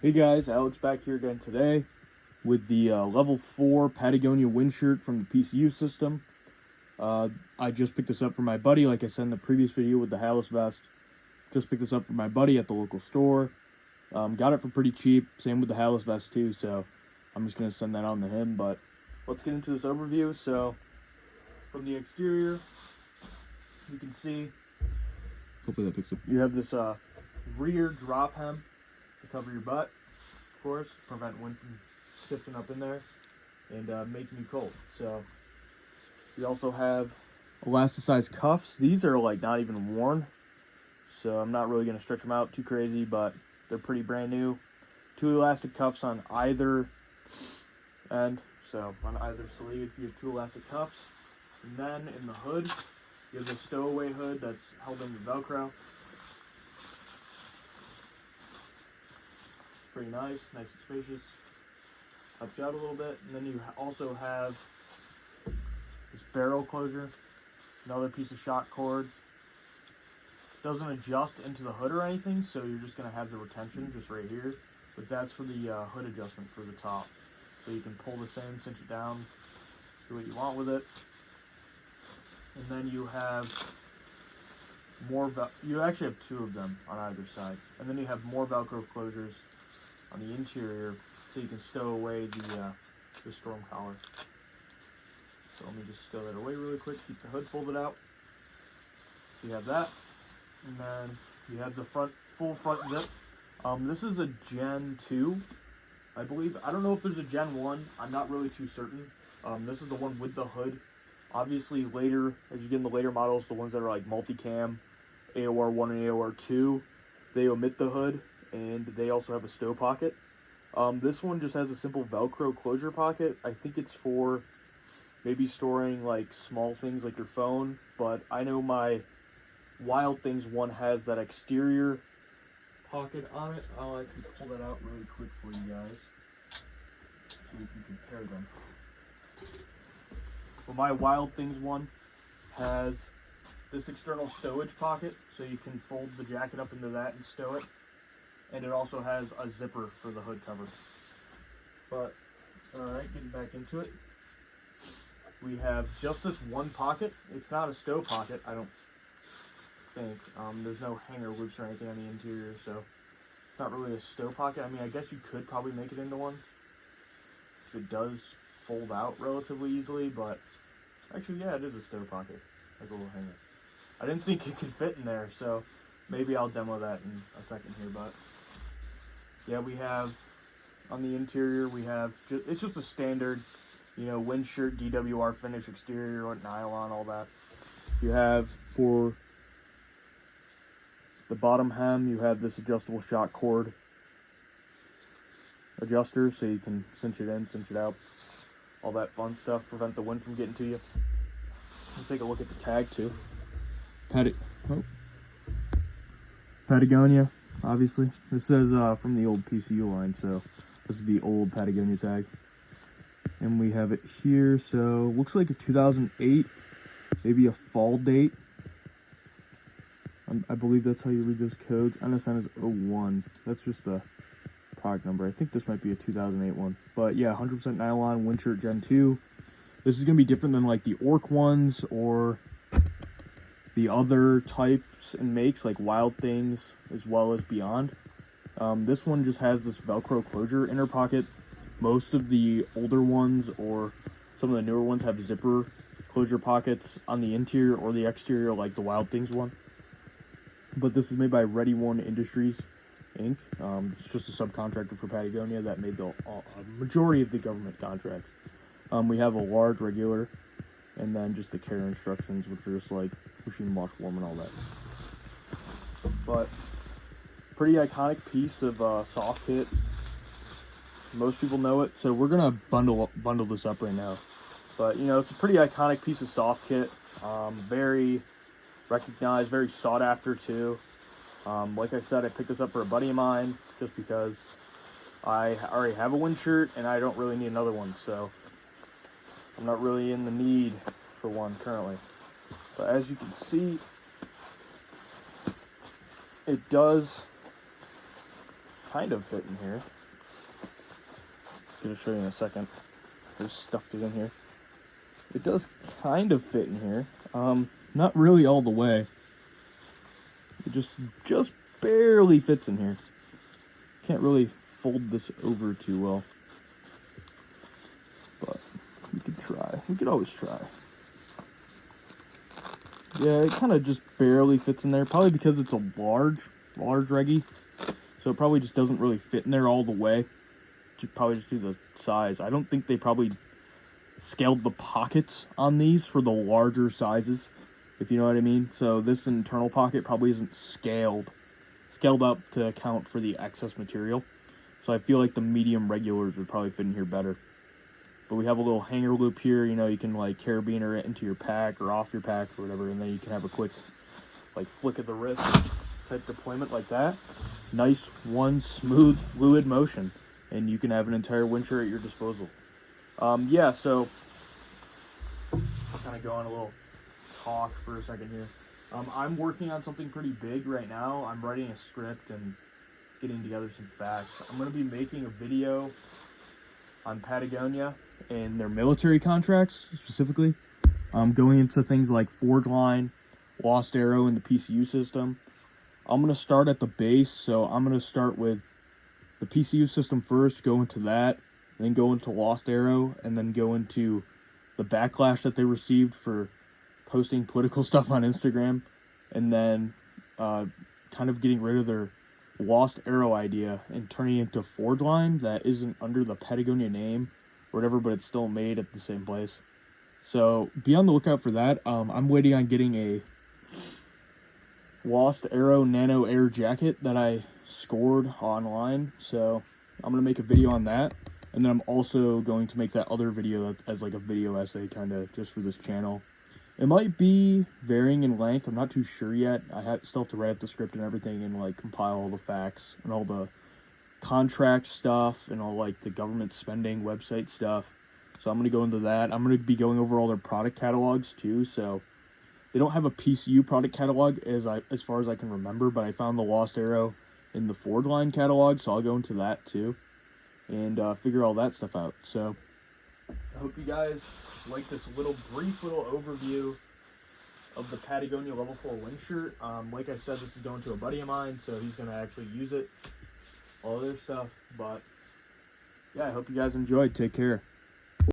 Hey guys, Alex back here again today with the level 4 Patagonia wind shirt from the PCU system. I just picked this up for my buddy, like I said in the previous video with the Hallis vest. Just picked this up for my buddy at the local store. Got it for pretty cheap, same with the Hallis vest too, so I'm just going to send that on to him. But let's get into this overview. So from the exterior, you can see, hopefully that picks up, you have this rear drop hem to cover your butt, of course, prevent wind from shifting up in there and making you cold. So we also have elasticized cuffs. These are like not even worn, so I'm not really going to stretch them out too crazy, but they're pretty brand new. 2 elastic cuffs on either end, so on either sleeve you have 2 elastic cuffs. And then in the hood, you have the stowaway hood that's held in the Velcro. Pretty nice and spacious. Helps you out a little bit. And then you also have this barrel closure, another piece of shock cord. Doesn't adjust into the hood or anything, so you're just going to have the retention just right here. But that's for the hood adjustment for the top. So you can pull this in, cinch it down, do what you want with it. And then you have more, you actually have 2 of them on either side. And then you have more Velcro closures on the interior, so you can stow away the storm collar. So let me just stow that away really quick, keep the hood folded out. So you have that, and then you have the full front zip. This is a Gen 2, I believe. I don't know if there's a Gen 1, I'm not really too certain. This is the one with the hood. Obviously later, as you get in the later models, the ones that are like multicam, AOR 1 and AOR 2, they omit the hood, and they also have a stow pocket. This one just has a simple Velcro closure pocket. I think it's for maybe storing like small things like your phone, but I know my Wild Things one has that exterior pocket on it. I'll actually pull that out really quick for you guys so we can compare them. Well, my Wild Things one has this external stowage pocket, so you can fold the jacket up into that and stow it. And it also has a zipper for the hood cover. But, alright, getting back into it. We have just this one pocket. It's not a stow pocket, I don't think. There's no hanger loops or anything on the interior, so it's not really a stow pocket. I mean, I guess you could probably make it into one, because it does fold out relatively easily, but actually, yeah, it is a stow pocket. Has a little hanger. I didn't think it could fit in there, so maybe I'll demo that in a second here, but yeah, we have on the interior, we have, it's just a standard, you know, wind shirt, DWR finish, exterior, nylon, all that. You have for the bottom hem, you have this adjustable shock cord adjuster, so you can cinch it in, cinch it out, all that fun stuff, prevent the wind from getting to you. Let's take a look at the tag too. Patagonia, obviously. This says from the old PCU line, so this is the old Patagonia tag. And we have it here, so looks like a 2008, maybe a fall date. I believe that's how you read those codes. NSN is 01. That's just the product number. I think this might be a 2008 one. But yeah, 100% nylon, wind shirt Gen 2. This is going to be different than like the Orc ones or the other types and makes like Wild Things as well as Beyond. This one just has this Velcro closure inner pocket. Most of the older ones or some of the newer ones have zipper closure pockets on the interior or the exterior like the Wild Things one. But this is made by Ready One Industries, Inc. It's just a subcontractor for Patagonia that made the majority of the government contracts. We have a large regular, and then just the care instructions, which are just like machine wash, warm, and all that. But pretty iconic piece of soft kit. Most people know it, so we're gonna bundle this up right now. But you know, it's a pretty iconic piece of soft kit. Very recognized, very sought after too. Like I said, I picked this up for a buddy of mine just because I already have a wind shirt and I don't really need another one, so I'm not really in the need for one currently. But as you can see, it does kind of fit in here. I'm gonna show you in a second. I just stuffed it in here. It does kind of fit in here. Not really all the way. It just barely fits in here. Can't really fold this over too well. But we could try. We could always try. Yeah, it kind of just barely fits in there. Probably because it's a large reggie. So it probably just doesn't really fit in there all the way. Probably just do the size. I don't think they probably scaled the pockets on these for the larger sizes, if you know what I mean. So this internal pocket probably isn't scaled up to account for the excess material. So I feel like the medium regulars would probably fit in here better. But we have a little hanger loop here. You know, you can like carabiner it into your pack or off your pack or whatever, and then you can have a quick like flick of the wrist type deployment like that. Nice one smooth fluid motion, and you can have an entire winch at your disposal. Yeah, so I'll kind of go on a little talk for a second here. I'm working on something pretty big right now. I'm writing a script and getting together some facts. I'm going to be making a video on Patagonia and their military contracts specifically. Going into things like Forge Line, Lost Arrow, and the PCU system. I'm going to start at the base, so I'm going to start with the PCU system first, go into that, then go into Lost Arrow, and then go into the backlash that they received for posting political stuff on Instagram, and then kind of getting rid of their Lost Arrow idea and turning it into Forge Line that isn't under the Patagonia name or whatever, but it's still made at the same place. So be on the lookout for that. I'm waiting on getting a Lost Arrow Nano Air jacket that I scored online, so I'm going to make a video on that. And then I'm also going to make that other video as like a video essay kind of just for this channel. It might be varying in length. I'm not too sure yet. I still have to write up the script and everything and like compile all the facts and all the contract stuff and all like the government spending website stuff. So I'm going to go into that. I'm going to be going over all their product catalogs too. So they don't have a PCU product catalog as far as I can remember, but I found the Lost Arrow in the Forge Line catalog, so I'll go into that too and figure all that stuff out. So I hope you guys like this brief little overview of the Patagonia Level 4 wind shirt. Like I said, this is going to a buddy of mine, so he's going to actually use it, all their stuff. But yeah, I hope you guys enjoyed. Take care.